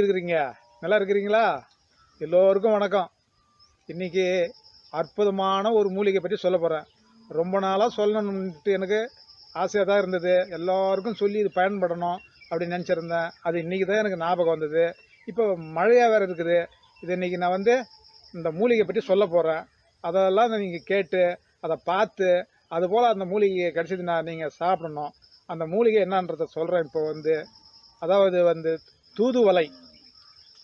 இருக்கிறீங்க? நல்லா இருக்கிறீங்களா? எல்லோருக்கும் வணக்கம். இன்றைக்கி அற்புதமான ஒரு மூலிகை பற்றி சொல்ல போகிறேன். ரொம்ப நாளாக சொல்லணுன்ட்டு எனக்கு ஆசையாக தான் இருந்தது. எல்லோருக்கும் சொல்லி இது பயன்படணும் அப்படின்னு நினச்சிருந்தேன். அது இன்றைக்கி தான் எனக்கு ஞாபகம் வந்தது. இப்போ மழையாக வேறு இருக்குது. இது இன்றைக்கி நான் இந்த மூலிகை பற்றி சொல்ல போகிறேன். அதெல்லாம் நீங்கள் கேட்டு அதை பார்த்து அதுபோல் அந்த மூலிகையை கிடச்சிதுன்னா நீங்கள் சாப்பிடணும். அந்த மூலிகை என்னன்றதை சொல்கிறேன். இப்போ அதாவது தூதுவளை.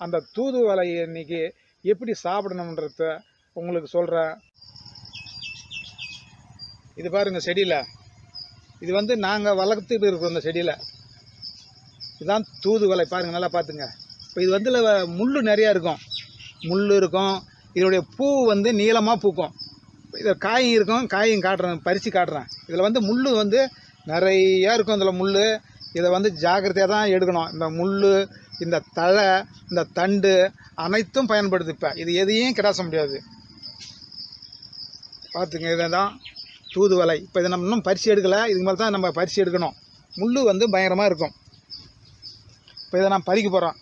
அந்த தூதுவளையை இன்றைக்கி எப்படி சாப்பிடணுன்றத உங்களுக்கு சொல்கிறேன். இது பாருங்கள் செடியில். இது நாங்கள் வளர்த்துட்டு இருக்கிறோம். இந்த செடியில் இதுதான் தூதுவளை. பாருங்கள், நல்லா பார்த்துங்க. இப்போ இது முள் நிறையா இருக்கும். முள் இருக்கும். இதனுடைய பூ நீளமாக பூக்கும். இதில் காயும் இருக்கும். காயும் காட்டுறேன், பறித்து காட்டுறேன். இதில் முள் நிறையா இருக்கும். இதில் முள். இதை ஜாக்கிரதையாக தான் எடுக்கணும். இந்த முள், இந்த தழை, இந்த தண்டு அனைத்தும் பயன்படுது. இப்போ இது எதையும் கிடாச முடியாது. பார்த்துங்க, இதை தான் தூதுவளை. இப்போ இதை நம்ம இன்னும் பறித்து எடுக்கலை. இதுக்கு மேலே தான் நம்ம பறித்து எடுக்கணும். முள் பயங்கரமாக இருக்கும். இப்போ இதை நான் பறிக்க போகிறேன்.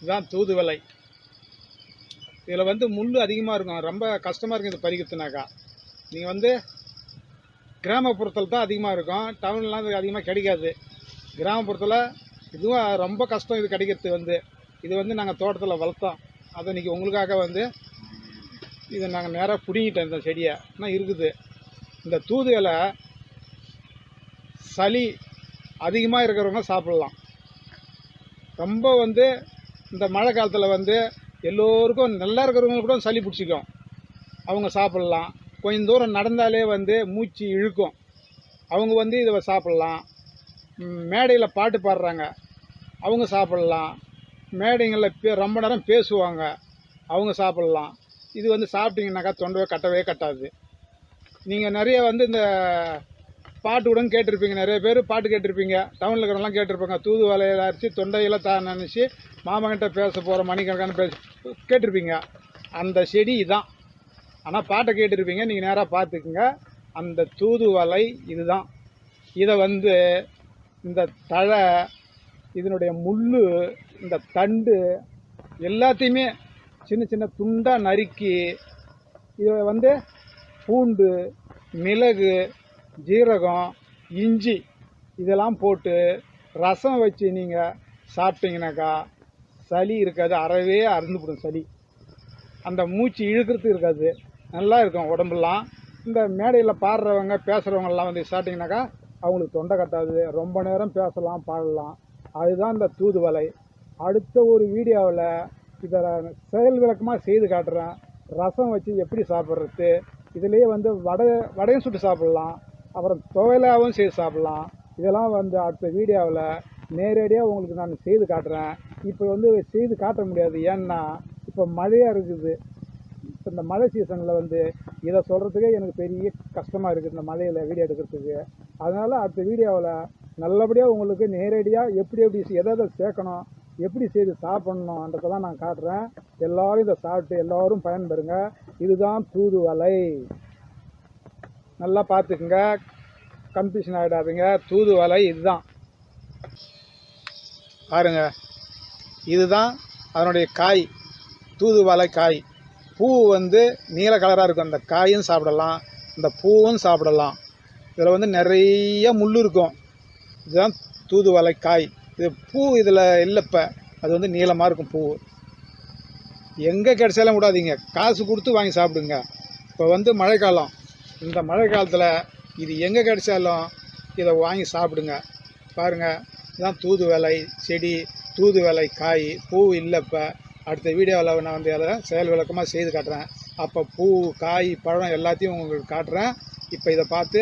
இதுதான் தூதுவளை. இதில் முள் அதிகமாக இருக்கும். ரொம்ப கஷ்டமாக இருக்கும் இது பறிக்கிறதுனாக்கா. நீங்கள் கிராமப்புறத்தில் தான் அதிகமாக இருக்கும். டவுன்லாம் இது அதிகமாக கிடைக்காது. கிராமப்புறத்தில் இதுவும் ரொம்ப கஷ்டம் இது கிடைக்கிறது. இது நாங்கள் தோட்டத்தில் வளர்த்தோம். அதை இன்றைக்கி உங்களுக்காக இதை நாங்கள் நேராக பிடிங்கிட்டோம். இந்த செடியை ஆனால் இருக்குது. இந்த தூது இலை சளி அதிகமாக இருக்கிறவங்க சாப்பிட்லாம். ரொம்ப இந்த மழை காலத்தில் எல்லோருக்கும் நல்லா இருக்கிறவங்க கூட சளி பிடிச்சிக்கும். அவங்க சாப்பிட்லாம். கொஞ்சம் தூரம் நடந்தாலே மூச்சு இழுக்கும். அவங்க இதை சாப்பிட்லாம். மேடையில் பாட்டு பாடுறாங்க, அவங்க சாப்பிட்லாம். மேடைகளில் ரொம்ப நேரம் பேசுவாங்க, அவங்க சாப்பிட்லாம். இது சாப்பிட்டீங்கன்னாக்கா தொண்டை கட்டவே கட்டாது. நீங்கள் நிறைய இந்த பாட்டு கூட கேட்டிருப்பீங்க. நிறைய பேர் பாட்டு கேட்டிருப்பீங்க. டவுனில் இருக்கிறவங்களாம் கேட்டிருப்பாங்க. தூதுவளையில் அரைச்சி தொண்டையில் நினச்சி மாமன்கிட்ட பேச போகிற மணிக்கணக்கான கேட்டிருப்பீங்க. அந்த செடி இதுதான். ஆனால் பாட்டை கேட்டிருப்பீங்க. நீங்கள் நேராக பார்த்துக்குங்க. அந்த தூதுவளை இதுதான். இதை இந்த தழை, இதனுடைய முள், இந்த தண்டு எல்லாத்தையுமே சின்ன சின்ன துண்டாக நறுக்கி இதை பூண்டு, மிளகு, ஜீரகம், இஞ்சி இதெல்லாம் போட்டு ரசம் வச்சு நீங்கள் சாப்பிட்டீங்கன்னாக்கா சளி இருக்காது. அறவே அறந்துவிடும் சளி. அந்த மூச்சு இழுக்கிறது இருக்காது. நல்லா இருக்கும் உடம்புலாம். இந்த மேடையில் பாடுறவங்க பேசுகிறவங்கெல்லாம் சாப்பிட்டிங்கனாக்கா அவங்களுக்கு தொண்டை கட்டாது. ரொம்ப நேரம் பேசலாம், பாடலாம். அதுதான் இந்த தூதுவளை. அடுத்த ஒரு வீடியோவில் இதை செயல் விளக்கமாக செய்து காட்டுறேன். ரசம் வச்சு எப்படி சாப்பிட்றது. இதுலேயே வடையும் சுட்டு சாப்பிட்லாம். அப்புறம் துவையலாகவும் செய்து சாப்பிட்லாம். இதெல்லாம் அடுத்த வீடியோவில் நேரடியாக உங்களுக்கு நான் செய்து காட்டுறேன். இப்போ செய்து காட்ட முடியாது. ஏன்னா இப்போ மழையாக இருக்குது. இப்போ இந்த மழை சீசனில் இதை சொல்கிறதுக்கே எனக்கு பெரிய கஷ்டமாக இருக்குது, இந்த மழையில் வீடியோ எடுக்கிறதுக்கு. அதனால் அடுத்த வீடியோவில் நல்லபடியாக உங்களுக்கு நேரடியாக எப்படி எதை சேர்க்கணும், எப்படி செய்து சாப்பிட்ணுன்றதெல்லாம் நான் காட்டுறேன். எல்லோரும் இதை சாப்பிட்டு எல்லோரும் பயன்பெறுங்க. இதுதான் தூதுவளை. நல்லா பார்த்துக்குங்க, கன்ஃபியூஷன் ஆகிடாதுங்க. தூதுவளை இதுதான். பாருங்க, இதுதான் அதனுடைய காய். தூதுவளை காய். பூ நீல கலராக இருக்கும். அந்த காயும் சாப்பிடலாம், இந்த பூவும் சாப்பிடலாம். இதில் நிறைய முள் இருக்கும். இதுதான் தூதுவளை காய். இது பூ இதில் இல்லைப்ப. அது நீளமாக இருக்கும் பூ. எங்கே கிடைச்சாலும் விடாதீங்க, காசு கொடுத்து வாங்கி சாப்பிடுங்க. இப்போ மழைக்காலம். இந்த மழை காலத்தில் இது எங்கே கிடைச்சாலும் இதை வாங்கி சாப்பிடுங்க. பாருங்கள், இதுதான் தூதுவளை செடி, தூதுவளை காய். பூ இல்லைப்ப. அடுத்த வீடியோவில் நான் வந்து அதை செயல் விளக்கமாக செய்து காட்டுறேன். அப்போ பூ, காய், பழம் எல்லாத்தையும் உங்களுக்கு காட்டுறேன். இப்போ இதை பார்த்து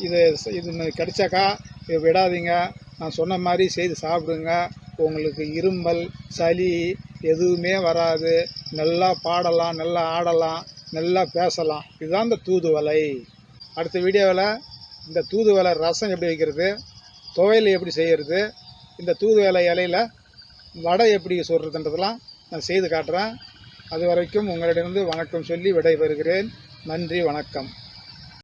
இது கிடைச்சாக்கா இதை விடாதீங்க. நான் சொன்ன மாதிரி செய்து சாப்பிடுங்க. உங்களுக்கு இருமல், சளி எதுவுமே வராது. நல்லா பாடலாம், நல்லா ஆடலாம், நல்லா பேசலாம். இதுதான் இந்த தூதுவளை. அடுத்த வீடியோவில் இந்த தூதுவளை ரசம் எப்படி வைக்கிறது, துவையல் எப்படி செய்கிறது, இந்த தூதுவளை இலையில் வடை எப்படி சொல்கிறதுன்றதெல்லாம் நான் செய்து காட்டுறேன். அது வரைக்கும் உங்களிடமிருந்து வணக்கம் சொல்லி விடைபெறுகிறேன். நன்றி, வணக்கம்.